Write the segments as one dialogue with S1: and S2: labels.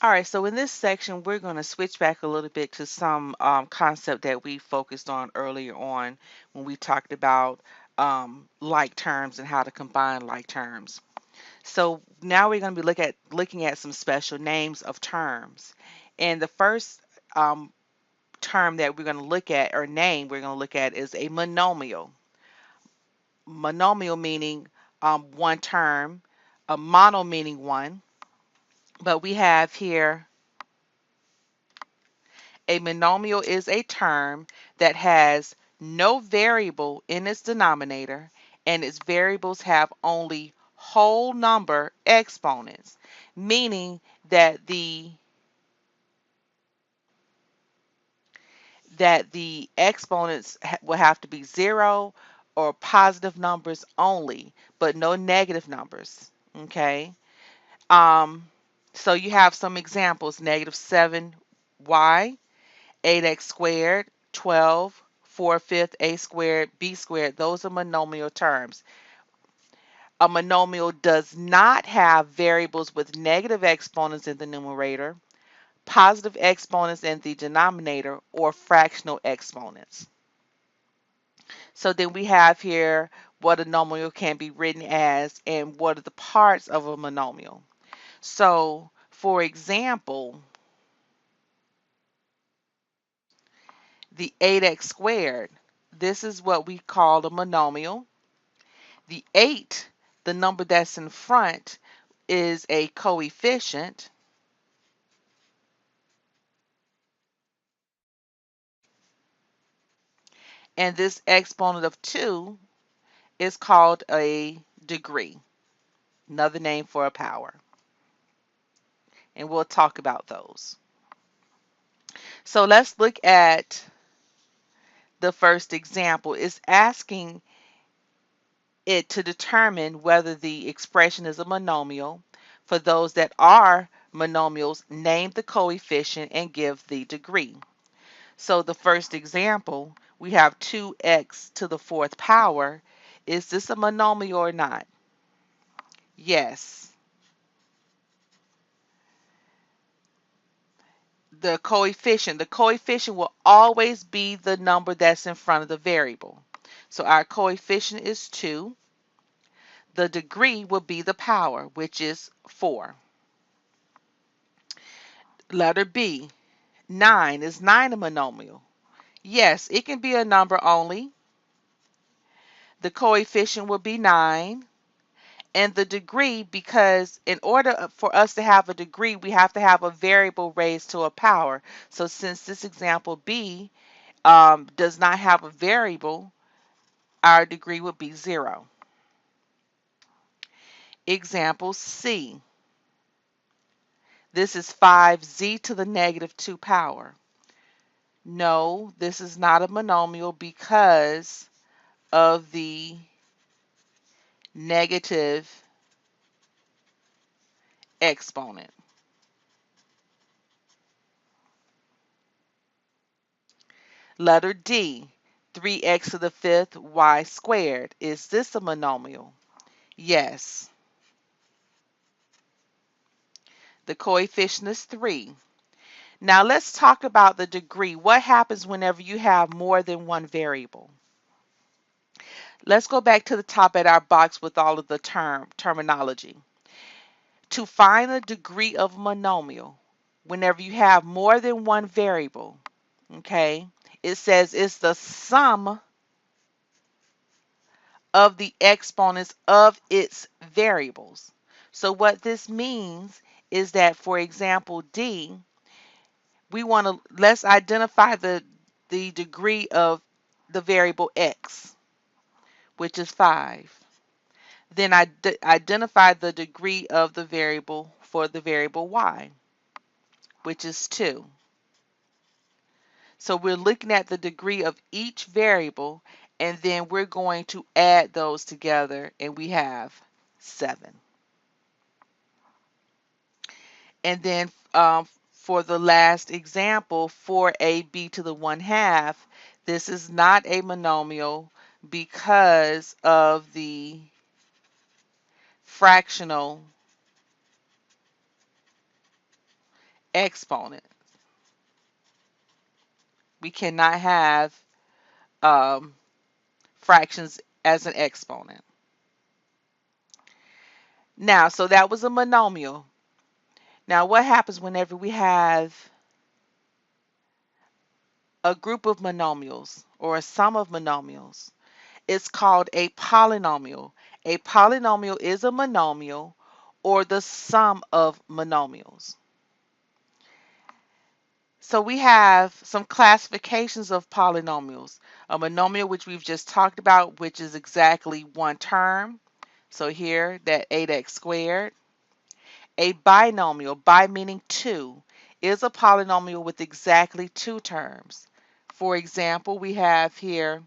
S1: All right, so in this section, we're going to switch back a little bit to some concept that we focused on earlier on when we talked about like terms and how to combine like terms. So now we're going to be looking at some special names of terms. And the first term that we're going to look at, or name we're going to look at, is a monomial. Monomial meaning one term, a mono meaning one. But we have here a monomial is a term that has no variable in its denominator and its variables have only whole number exponents, meaning that the exponents will have to be zero or positive numbers only, but no negative numbers. Okay. Um, so you have some examples: negative 7y, 8x squared, 12, 4/5 a squared, b squared. Those are monomial terms. A monomial does not have variables with negative exponents in the numerator, positive exponents in the denominator, or fractional exponents. So then we have here what a monomial can be written as and what are the parts of a monomial. So, for example, the 8x squared, this is what we call a monomial. The 8, the number that's in front, is a coefficient. And this exponent of 2 is called a degree, another name for a power. And we'll talk about those. So let's look at the first example. It's asking it to determine whether the expression is a monomial. For those that are monomials, name the coefficient and give the degree. So the first example, we have 2x to the fourth power. Is this a monomial or not? Yes. The coefficient will always be the number that's in front of the variable. So our coefficient is 2. The degree will be the power, which is 4. Letter B, 9. Is 9 a monomial? Yes, it can be a number only. The coefficient will be 9. And the degree, because in order for us to have a degree, we have to have a variable raised to a power. So since this example B does not have a variable, our degree would be 0. Example C. This is 5z to the negative 2 power. No, this is not a monomial because of the negative exponent. Letter D, 3x to the fifth y squared. Is this a monomial? Yes. The coefficient is 3. Now let's talk about the degree. What happens whenever you have more than one variable? Let's go back to the top at our box with all of the terminology. To find the degree of a monomial, whenever you have more than one variable, okay, it says it's the sum of the exponents of its variables. So what this means is that, for example, D, let's identify the degree of the variable x, which is 5. Then identify the degree of the variable for the variable y, which is 2. So we're looking at the degree of each variable, and then we're going to add those together, and we have 7. And then for the last example, 4ab to the 1/2, this is not a monomial because of the fractional exponent. We cannot have um, fractions as an exponent. Now, so that was a monomial. Now, what happens whenever we have a group of monomials or a sum of monomials? It's called a polynomial. A polynomial is a monomial or the sum of monomials. So we have some classifications of polynomials. A monomial, which we've just talked about, which is exactly one term. So here, that 8x squared. A binomial, bi meaning two, is a polynomial with exactly two terms. For example, we have here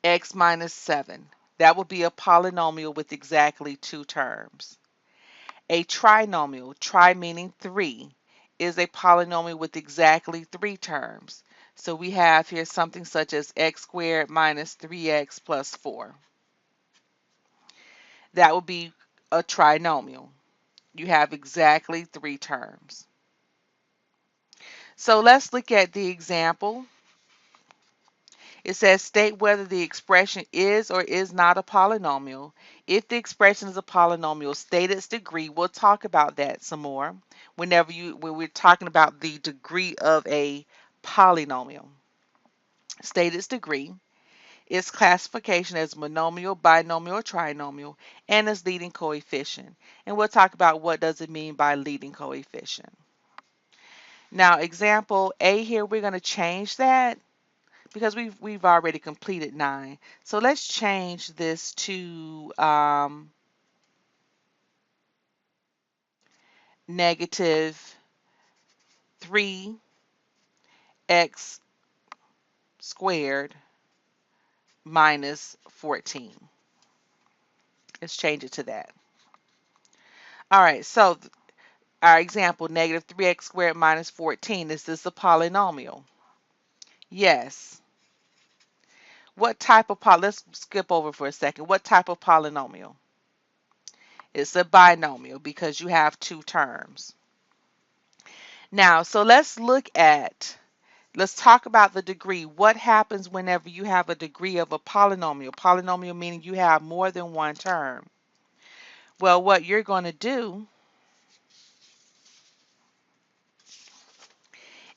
S1: x minus 7. That would be a polynomial with exactly two terms. A trinomial, tri meaning three, is a polynomial with exactly three terms. So we have here something such as x squared minus 3x plus 4. That would be a trinomial. You have exactly three terms. So let's look at the example. It says state whether the expression is or is not a polynomial. If the expression is a polynomial, state its degree. We'll talk about that some more when we're talking about the degree of a polynomial. State its degree, its classification as monomial, binomial, or trinomial, and its leading coefficient. And we'll talk about what does it mean by leading coefficient. Now, example A here, we're going to change that because we've already completed 9. So let's change this to negative 3x squared minus 14. Let's change it to that. All right, so our example, negative 3x squared minus 14, is this a polynomial? Yes. What type of let's skip over for a second. What type of polynomial? It's a binomial because you have two terms. Now, so let's talk about the degree. What happens whenever you have a degree of a polynomial? Polynomial meaning you have more than one term. Well, what you're going to do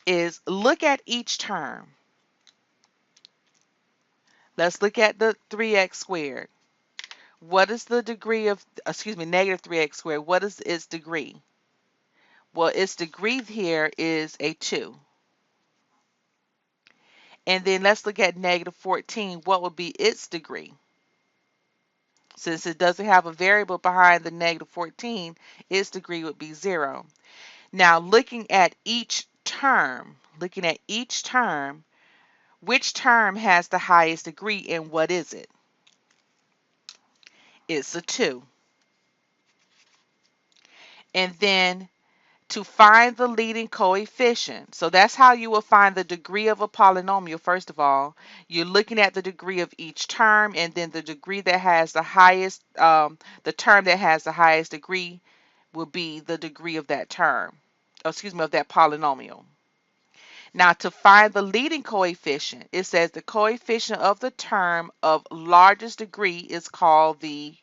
S1: is look at each term. Let's look at the 3x squared. What is the degree of, negative 3x squared? What is its degree? Well, its degree here is a 2. And then let's look at negative 14. What would be its degree? Since it doesn't have a variable behind the negative 14, its degree would be 0. Now, looking at each term, which term has the highest degree and what is it? It's a 2. And then to find the leading coefficient. So that's how you will find the degree of a polynomial. First of all, you're looking at the degree of each term, and then the degree that has the highest, the term that has the highest degree will be the degree of that term, of that polynomial. Now, to find the leading coefficient, it says the coefficient of the term of largest degree is called the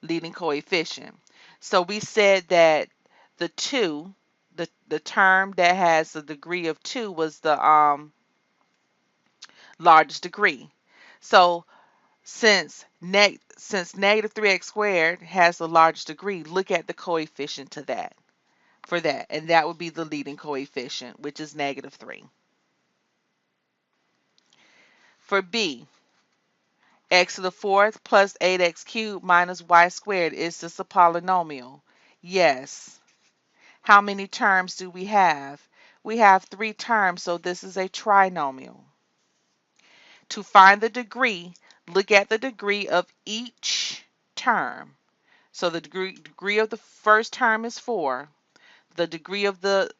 S1: leading coefficient. So we said that the 2, the term that has the degree of 2 was the largest degree. So since negative 3x squared has the largest degree, look at the coefficient to that for that, and that would be the leading coefficient, which is negative 3. For B, x to the fourth plus 8x cubed minus y squared, is this a polynomial? Yes. How many terms do we have? We have 3 terms, so this is a trinomial. To find the degree, look at the degree of each term. So the degree of the first term is 4. The degree of the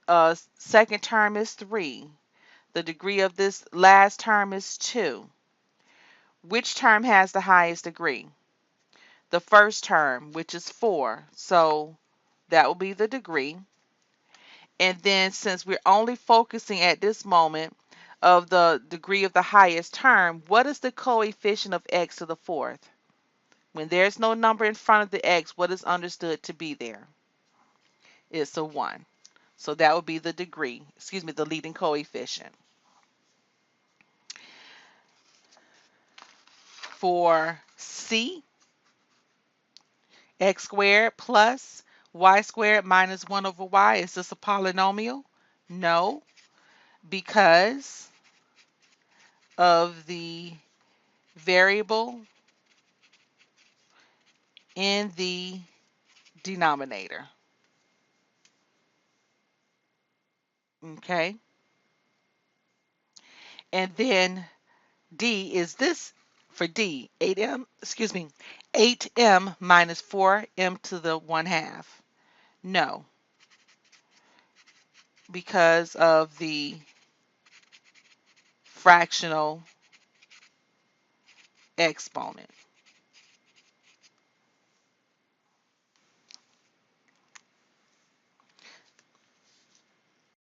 S1: second term is 3. The degree of this last term is 2. Which term has the highest degree? The first term, which is 4. So That will be the degree. And then since we're only focusing at this moment of the degree of the highest term, what is the coefficient of x to the fourth? When there's no number in front of the x, what is understood to be there? It's a 1. So that would be the degree, excuse me, the leading coefficient. For C, x squared plus y squared minus 1 over y, is this a polynomial? No, because of the variable in the denominator. Okay. And then D is this for D, 8m, excuse me, 8m minus 4m to the 1 half. No, because of the fractional exponent.